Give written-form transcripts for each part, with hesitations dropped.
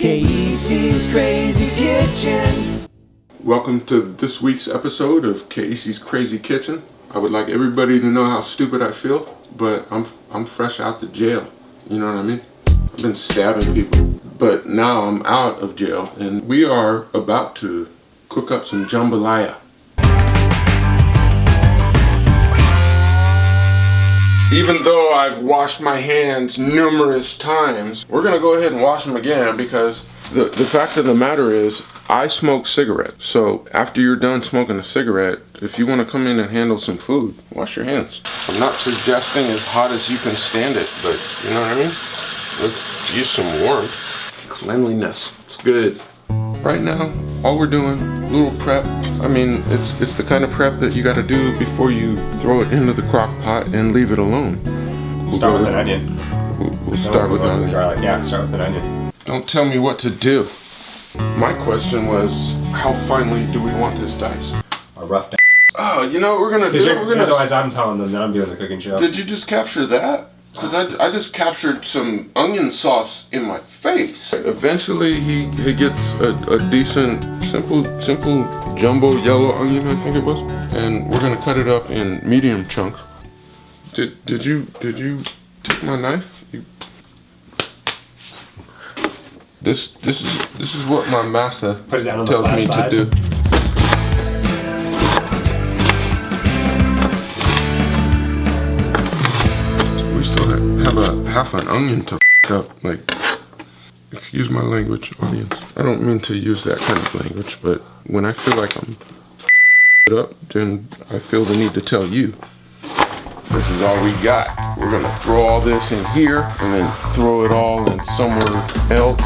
Kayisi's Crazy Kitchen. Welcome to this week's episode of Kayisi's Crazy Kitchen. I would like everybody to know how stupid I feel, but I'm fresh out the jail. You know what I mean? I've been stabbing people, but now I'm out of jail, and we are about to cook up some jambalaya. Even though I've washed my hands numerous times, we're gonna go ahead and wash them again because the fact of the matter is, I smoke cigarettes. So after you're done smoking a cigarette, if you want to come in and handle some food, wash your hands. I'm not suggesting as hot as you can stand it, but you know what I mean? Let's use some warmth. Cleanliness, it's good. Right now, all we're doing, little prep. I mean, it's the kind of prep that you got to do before you throw it into the crock pot and leave it alone. Start with an onion. We'll start with onion. Garlic. Yeah, start with an onion. Don't tell me what to do. My question was, how finely do we want this diced? A rough dice. Oh, you know what we're gonna do? Otherwise, I'm telling them that I'm doing the cooking show. Did you just capture that? Because I just captured some onion sauce in my face. Eventually, he gets a decent, simple jumbo yellow onion, I think it was, and we're gonna cut it up in medium chunks. Did you take my knife? This is what my master tells me to do. We still have a half an onion to up. Like, excuse my language, audience. I don't mean to use that kind of language, but when I feel like I'm up, then I feel the need to tell you. This is all we got. We're gonna throw all this in here and then throw it all in somewhere else.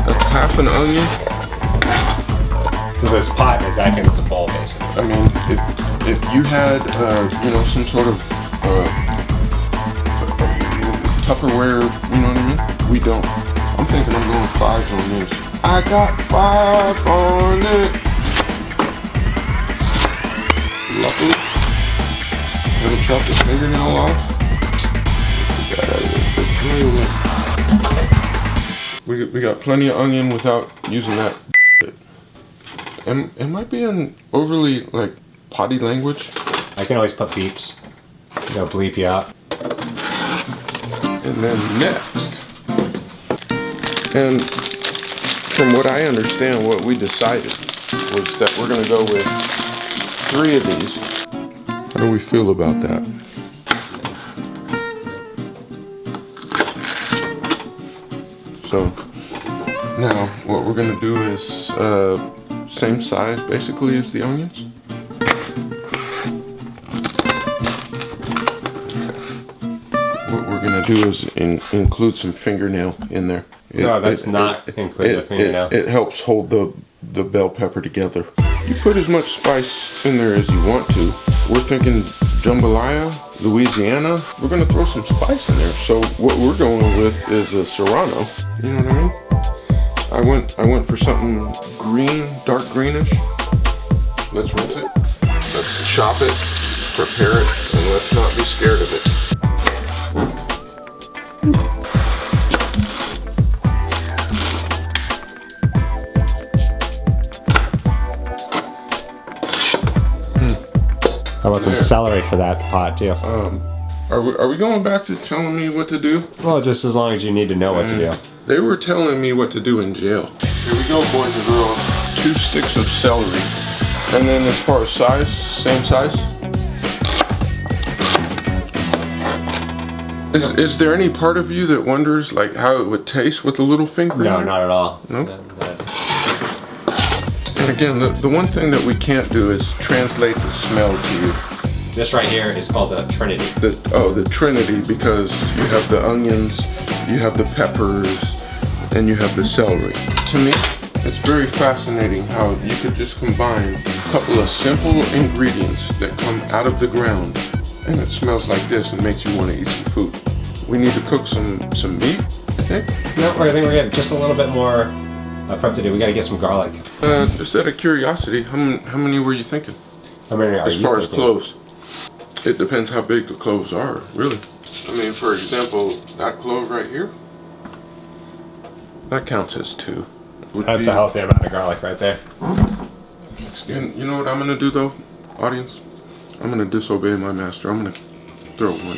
That's half an onion. So this pot is acting as a bowl, basically. I mean, if you had, some sort of Tupperware, you know what I mean? We don't. I'm thinking I'm going 5 on this. I got 5 on it. Luckily, haven't chopped his fingernail off. Get that out of there. We got plenty of onion without using that. Am I being overly, potty language? I can always put beeps. They'll bleep you out. And then next. And from what I understand, what we decided was that we're going to go with 3 of these. How do we feel about that? So now what we're gonna do is same size basically as the onions. What we're gonna do is include some fingernail in there. No, that's not included the fingernail. It helps hold the bell pepper together. You put as much spice in there as you want to. We're thinking Jambalaya, Louisiana. We're gonna throw some spice in there. So what we're going with is a Serrano. You know what I mean? I went for something green, dark greenish. Let's rinse it. Let's chop it, prepare it, and let's not be scared of it. How about some celery for that pot, too? Are we going back to telling me what to do? Well, just as long as you need to know what to do. They were telling me what to do in jail. Here we go, boys and girls. 2 sticks of celery. And then as far as size, same size? Is there any part of you that wonders how it would taste with a little finger? No, not at all. Nope. And again, the one thing that we can't do is translate the smell to you. This right here is called the Trinity. The Trinity, because you have the onions, you have the peppers, and you have the celery. To me, it's very fascinating how you could just combine a couple of simple ingredients that come out of the ground, and it smells like this and makes you want to eat some food. We need to cook some meat, I think. No, I think we're getting just a little bit more prep to do. We got to get some garlic. Just out of curiosity, how many were you thinking? How many are as you far thinking? as cloves? It depends how big the cloves are, really. I mean, for example, that clove right here, That counts as 2. That's a healthy amount of garlic right there. You know what I'm gonna do though, audience? I'm gonna disobey my master. I'm gonna throw 1 in.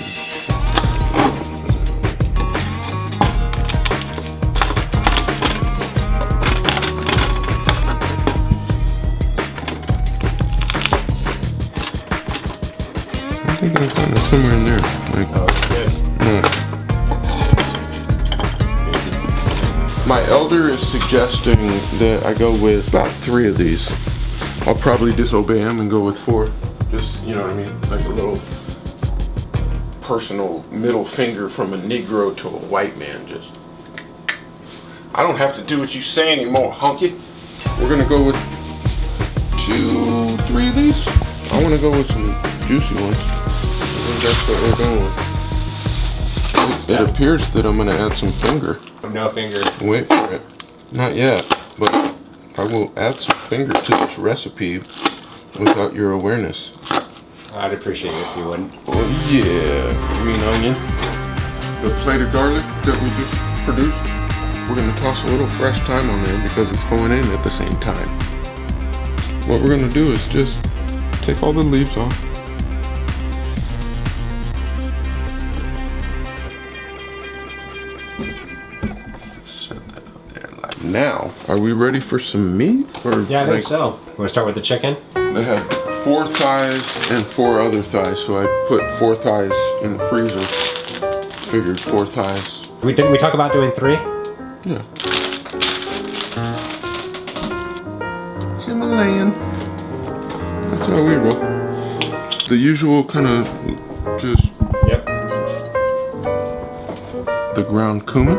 I think I'm kind of somewhere in there. Like, my elder is suggesting that I go with about 3 of these. I'll probably disobey him and go with 4. Just, you know what I mean? Like a little personal middle finger from a Negro to a white man. Just, I don't have to do what you say anymore, hunky. We're gonna go with 2, 3 of these. I wanna go with some juicy ones. I think that's what we're going with. It appears that I'm gonna add some finger. No finger. Wait for it. Not yet, but I will add some finger to this recipe without your awareness. I'd appreciate it if you wouldn't. Oh yeah, green onion. The plate of garlic that we just produced, we're gonna toss a little fresh thyme on there because it's going in at the same time. What we're gonna do is just take all the leaves off. Now, are we ready for some meat? Or Yeah, I think so. You want to start with the chicken? They had 4 thighs and 4 other thighs, so I put 4 thighs in the freezer. Figured 4 thighs. Didn't we talk about doing 3? Yeah. Himalayan. That's how we roll. The usual kind of just. Yep. The ground cumin.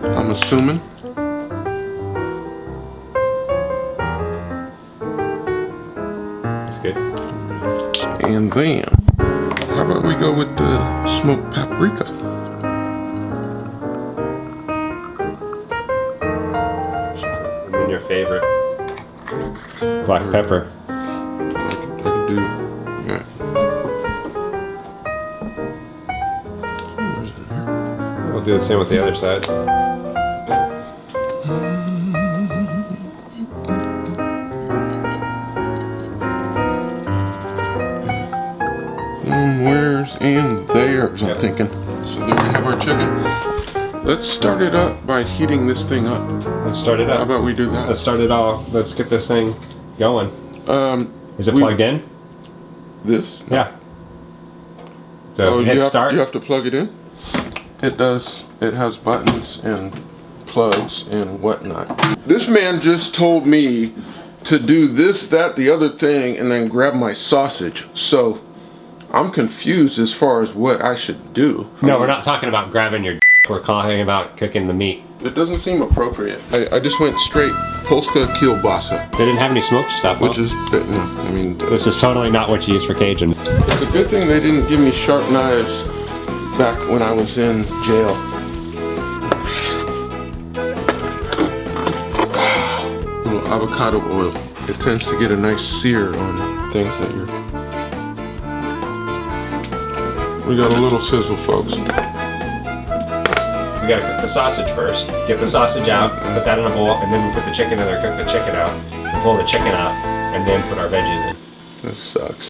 I'm assuming. That's good. And then, how about we go with the smoked paprika? And then your favorite. Black pepper. I could do, yeah. We'll do the same with the other side. Where's and there's, I'm thinking. So there we have our chicken. Let's start it up by heating this thing up. Let's start it up. How about we do that? Let's start it all. Let's get this thing going. Is it plugged in? This? Yeah. So hit start. You have to plug it in? It does. It has buttons and plugs and whatnot. This man just told me to do this, that, the other thing, and then grab my sausage. So I'm confused as far as what I should do. No, we're not talking about grabbing your We're talking about cooking the meat. It doesn't seem appropriate. I just went straight Polska kielbasa. They didn't have any smoked stuff, which is, no, I mean... This is totally not what you use for Cajun. It's a good thing they didn't give me sharp knives back when I was in jail. A little avocado oil. It tends to get a nice sear on things that you're... We got a little sizzle, folks. We gotta cook the sausage first. Get the sausage out, put that in a bowl, and then we put the chicken in there, cook the chicken out, pull the chicken out, and then put our veggies in. This sucks.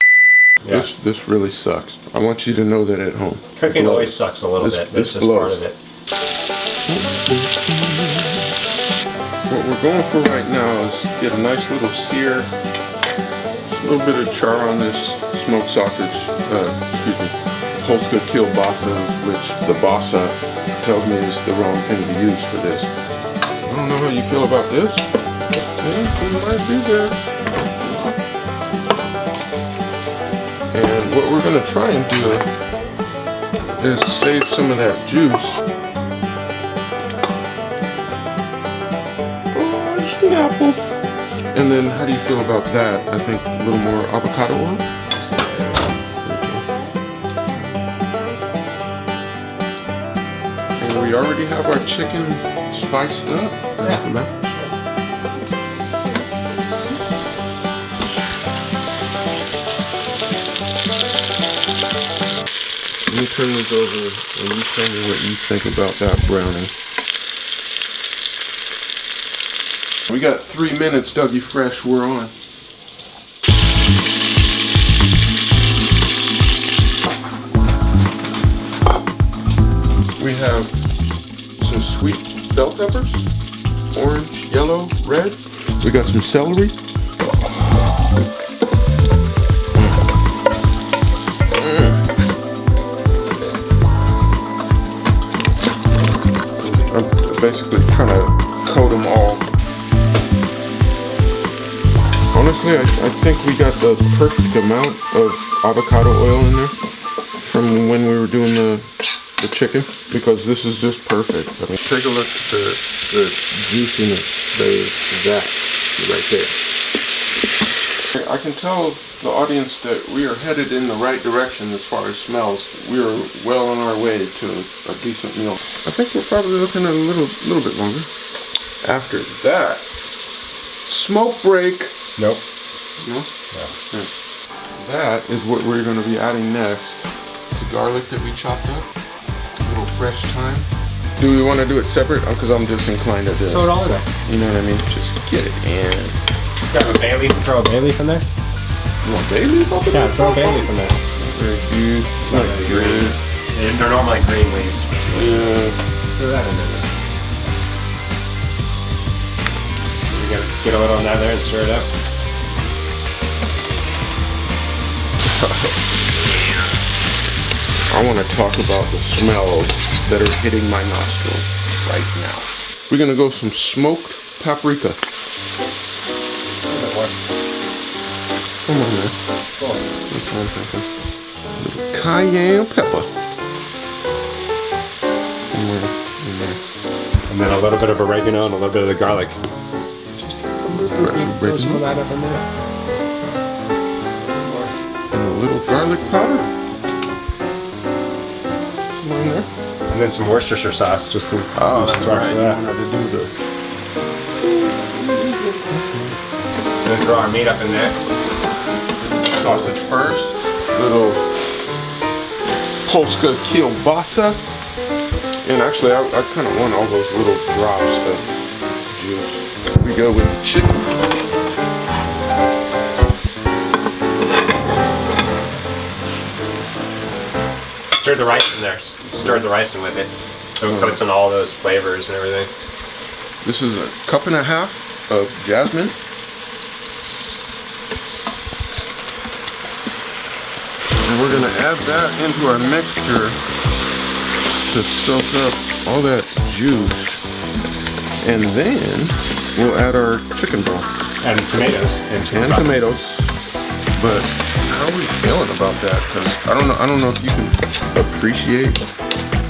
Yeah. This really sucks. I want you to know that at home. Cooking always sucks a little bit. That's just part of it. What we're going for right now is get a nice little sear, a little bit of char on this smoked sausage, Polska kielbasa, which the basa tells me is the wrong thing to use for this. I don't know how you feel about this. Yeah, it might be there. And what we're going to try and do is save some of that juice. Oh, it's the apple. And then how do you feel about that? I think a little more avocado oil. We already have our chicken spiced up. Yeah. Let me turn this over and you tell me what you think about that browning. We got 3 minutes, Dougie Fresh, we're on. We have some sweet bell peppers, orange, yellow, red. We got some celery. I'm basically trying to coat them all. Honestly, I think we got the perfect amount of avocado oil in there from when we were doing the chicken, because this is just perfect. I mean, take a look at the juiciness. There's that right there. I can tell the audience that we are headed in the right direction as far as smells. We are well on our way to a decent meal. I think we're probably looking at a little bit longer. After that, smoke break. Nope. No? Yeah. That is what we're going to be adding next. The garlic that we chopped up. Fresh thyme. Do we want to do it separate? Because I'm just inclined to do it. Throw it all in there. You know what I mean? Just get it in. Grab a bay leaf and throw a bay leaf in there. You want bay leaf up in there? Yeah, throw a bay leaf in there. Very good. It's not really green. They're normally green leaves. Yeah. Throw that in there. You gotta get a little on that there and stir it up. I want to talk about the smells that are hitting my nostrils right now. We're going to go some smoked paprika. Come on, man. That's one second. Little cayenne pepper. In there. And then a little bit of oregano and a little bit of the garlic. Throw some of that up in there. And a little garlic powder. And then some Worcestershire sauce, just to that's right. That. You wanted to do the. And then throw our meat up in there. Sausage first. Little Polska kielbasa. And actually, I kind of want all those little drops of juice. We go with the chicken. Stir the rice in there. Stir the rice in with it. So it coats on all those flavors and everything. This is 1.5 cups of jasmine. And we're gonna add that into our mixture to soak up all that juice. And then we'll add our chicken broth. And tomatoes. And tomatoes. But how are we feeling about that? Because I don't know if you can appreciate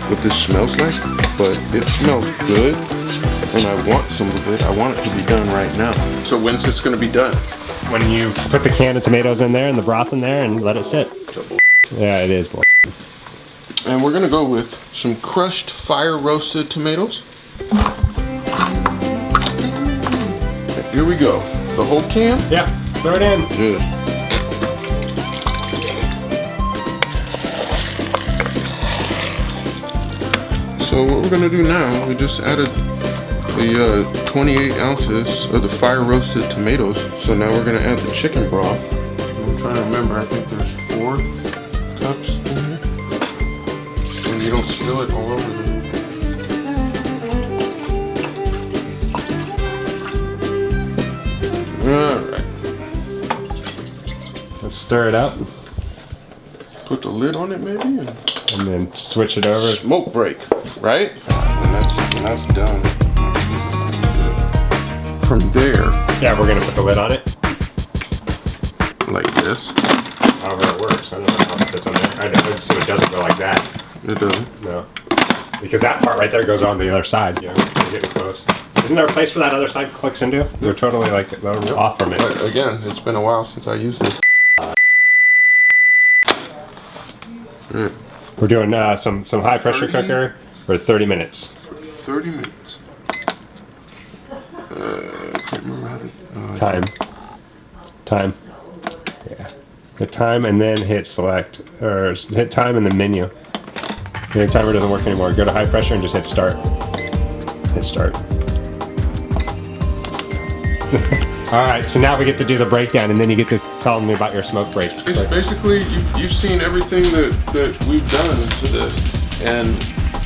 what this smells like, but it smells good, and I want some of it. I want it to be done right now. So when's this going to be done? When you put the can of tomatoes in there and the broth in there and let it sit. Yeah, it is. And we're going to go with some crushed fire roasted tomatoes. Here we go. The whole can? Yeah, throw it in. Good. So what we're gonna do now, we just added the 28 ounces of the fire roasted tomatoes. So now we're gonna add the chicken broth. I'm trying to remember, I think there's 4 cups in here. And you don't spill it all over the... Alright. Let's stir it up. Put the lid on it maybe? And then switch it over. Smoke break, right? When that's done. From there. Yeah, we're gonna put the lid on it. Like this. However it works. I don't know how it fits on there. I assume it doesn't go like that. It doesn't. No. Because that part right there goes on the other side. Yeah, we're getting close. Isn't there a place where that other side clicks into? They're totally like off from it. But again, it's been a while since I used this. We're doing some high pressure cooker for 30 minutes. For 30 minutes. I can't remember how to... Time. Yeah. Hit time and then hit select. Or hit time and then menu. The timer doesn't work anymore. Go to high pressure and just hit start. Hit start. All right, so now we get to do the breakdown, and then you get to tell me about your smoke break. Basically, you've seen everything that we've done to this, and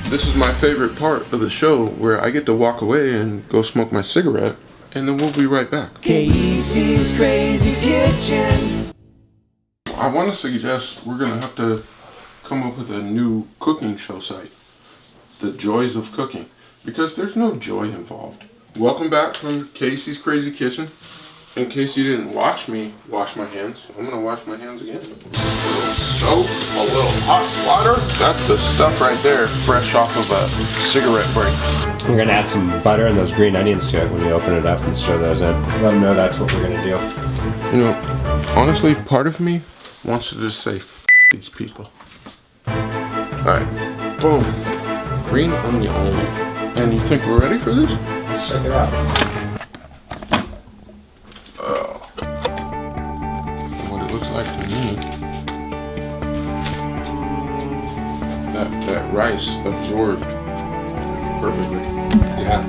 this is my favorite part of the show, where I get to walk away and go smoke my cigarette, and then we'll be right back. Kayisi's Krazy Kitchen. I want to suggest we're gonna have to come up with a new cooking show site, The Joys of Cooking, because there's no joy involved. Welcome back from Kayisi's Krazy Kitchen. In case you didn't watch me wash my hands, I'm gonna wash my hands again. A little soap, a little hot water. That's the stuff right there, fresh off of a cigarette break. We're gonna add some butter and those green onions to it when you open it up and stir those in. Let them know that's what we're gonna do. You know, honestly, part of me wants to just say, F these people. Alright, boom. Green onion. And you think we're ready for this? Let's check it out. What it looks like to me. That rice absorbed perfectly. Yeah.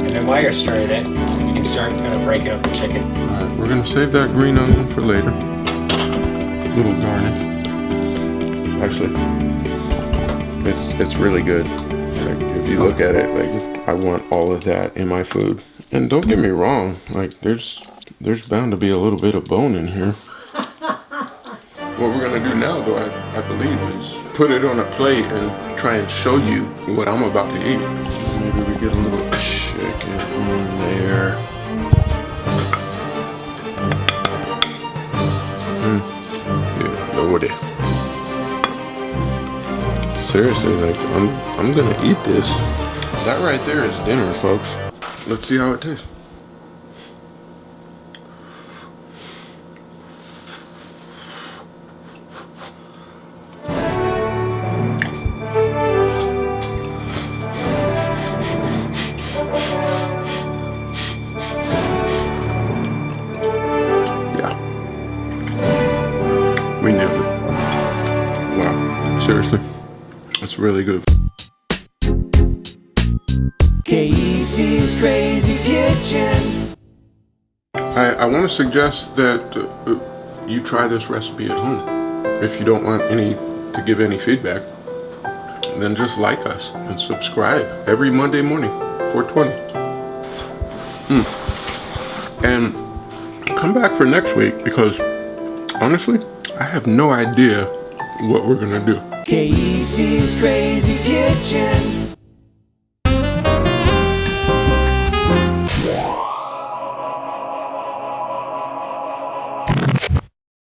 And then while you're stirring it, you can start kind of breaking up the chicken. Alright, we're gonna save that green onion for later. Little garnish. Actually, it's really good. Like, if you look at it, like, I want all of that in my food. And don't get me wrong, like, there's bound to be a little bit of bone in here. What we're gonna do now, though, I believe, is put it on a plate and try and show you what I'm about to eat. Maybe we get a little chicken in there. Yeah, Lordy. Seriously, like, I'm gonna eat this. That right there is dinner, folks. Let's see how it tastes. Yeah. We nailed it. Wow. Seriously. That's really good. Kayisi's Krazy Kitchen. I want to suggest that you try this recipe at home. If you don't want to give any feedback, then just like us and subscribe every Monday morning, 4:20. And come back for next week, because honestly, I have no idea what we're gonna do. Kayisi's Krazy Kitchen.